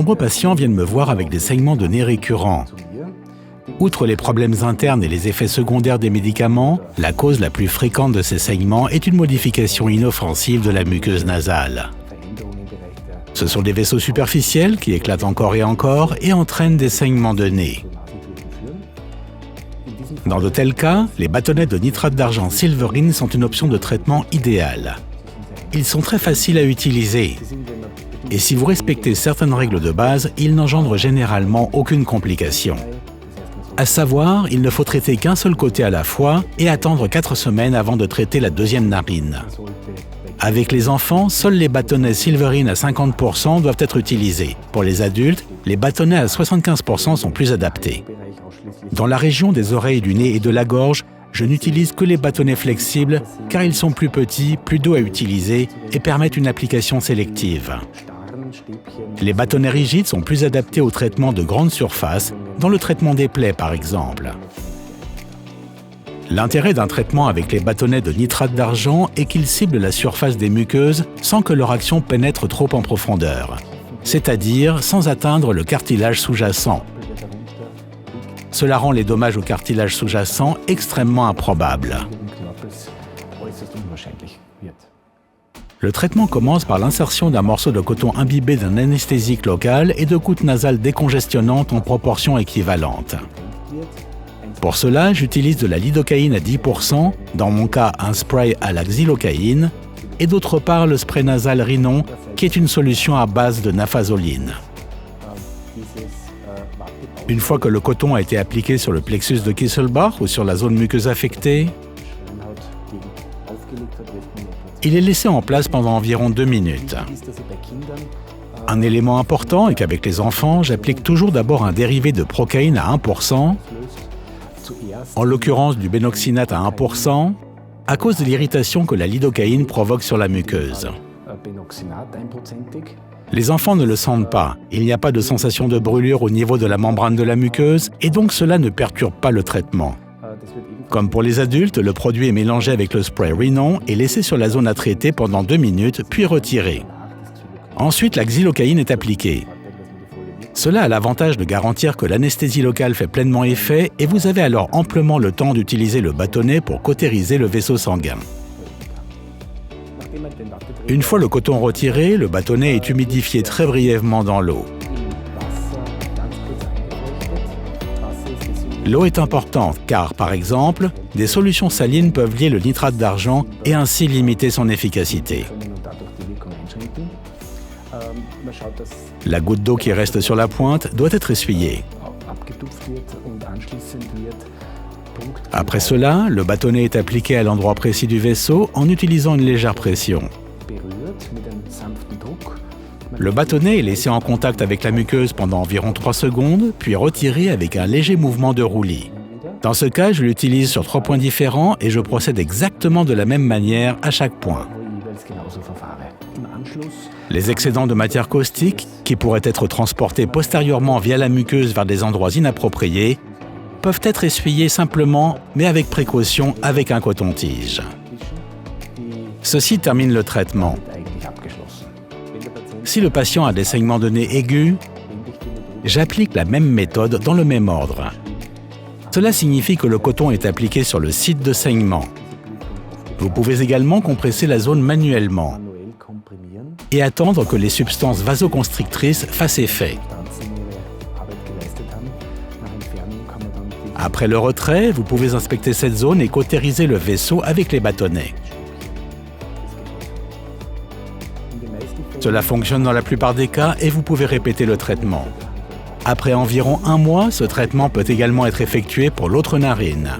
nombreux patients viennent me voir avec des saignements de nez récurrents. Outre les problèmes internes et les effets secondaires des médicaments, la cause la plus fréquente de ces saignements est une modification inoffensive de la muqueuse nasale. Ce sont des vaisseaux superficiels qui éclatent encore et entraînent des saignements de nez. Dans de tels cas, les bâtonnets de nitrate d'argent Silverine sont une option de traitement idéale. Ils sont très faciles à utiliser. Et si vous respectez certaines règles de base, ils n'engendrent généralement aucune complication. À savoir, il ne faut traiter qu'un seul côté à la fois et attendre 4 semaines avant de traiter la deuxième narine. Avec les enfants, seuls les bâtonnets Silverine à 50% doivent être utilisés. Pour les adultes, les bâtonnets à 75% sont plus adaptés. Dans la région des oreilles, du nez et de la gorge, je n'utilise que les bâtonnets flexibles car ils sont plus petits, plus doux à utiliser et permettent une application sélective. Les bâtonnets rigides sont plus adaptés au traitement de grandes surfaces, dans le traitement des plaies par exemple. L'intérêt d'un traitement avec les bâtonnets de nitrate d'argent est qu'ils ciblent la surface des muqueuses sans que leur action pénètre trop en profondeur, c'est-à-dire sans atteindre le cartilage sous-jacent. Cela rend les dommages au cartilage sous-jacent extrêmement improbables. Le traitement commence par l'insertion d'un morceau de coton imbibé d'un anesthésique local et de gouttes nasales décongestionnantes en proportion équivalente. Pour cela, j'utilise de la lidocaïne à 10%, dans mon cas un spray à la xylocaïne, et d'autre part le spray nasal Rhinon, qui est une solution à base de nafazoline. Une fois que le coton a été appliqué sur le plexus de Kisselbach ou sur la zone muqueuse affectée, il est laissé en place pendant environ 2 minutes. Un élément important est qu'avec les enfants, j'applique toujours d'abord un dérivé de procaïne à 1%, en l'occurrence du bénoxynate à 1%, à cause de l'irritation que la lidocaïne provoque sur la muqueuse. Les enfants ne le sentent pas, il n'y a pas de sensation de brûlure au niveau de la membrane de la muqueuse et donc cela ne perturbe pas le traitement. Comme pour les adultes, le produit est mélangé avec le spray Rhinon et laissé sur la zone à traiter pendant 2 minutes, puis retiré. Ensuite, la xylocaïne est appliquée. Cela a l'avantage de garantir que l'anesthésie locale fait pleinement effet et vous avez alors amplement le temps d'utiliser le bâtonnet pour cautériser le vaisseau sanguin. Une fois le coton retiré, le bâtonnet est humidifié très brièvement dans l'eau. L'eau est importante car, par exemple, des solutions salines peuvent lier le nitrate d'argent et ainsi limiter son efficacité. La goutte d'eau qui reste sur la pointe doit être essuyée. Après cela, le bâtonnet est appliqué à l'endroit précis du vaisseau en utilisant une légère pression. Le bâtonnet est laissé en contact avec la muqueuse pendant environ 3 secondes, puis retiré avec un léger mouvement de roulis. Dans ce cas, je l'utilise sur 3 points différents et je procède exactement de la même manière à chaque point. Les excédents de matière caustique, qui pourraient être transportés postérieurement via la muqueuse vers des endroits inappropriés, peuvent être essuyés simplement, mais avec précaution, avec un coton-tige. Ceci termine le traitement. Si le patient a des saignements de nez aigus, j'applique la même méthode dans le même ordre. Cela signifie que le coton est appliqué sur le site de saignement. Vous pouvez également compresser la zone manuellement et attendre que les substances vasoconstrictrices fassent effet. Après le retrait, vous pouvez inspecter cette zone et cautériser le vaisseau avec les bâtonnets. Cela fonctionne dans la plupart des cas et vous pouvez répéter le traitement. Après environ 1 mois, ce traitement peut également être effectué pour l'autre narine.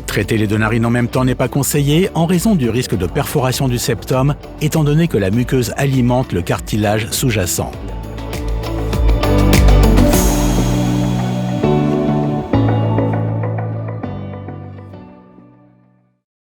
Traiter les 2 narines en même temps n'est pas conseillé en raison du risque de perforation du septum, étant donné que la muqueuse alimente le cartilage sous-jacent.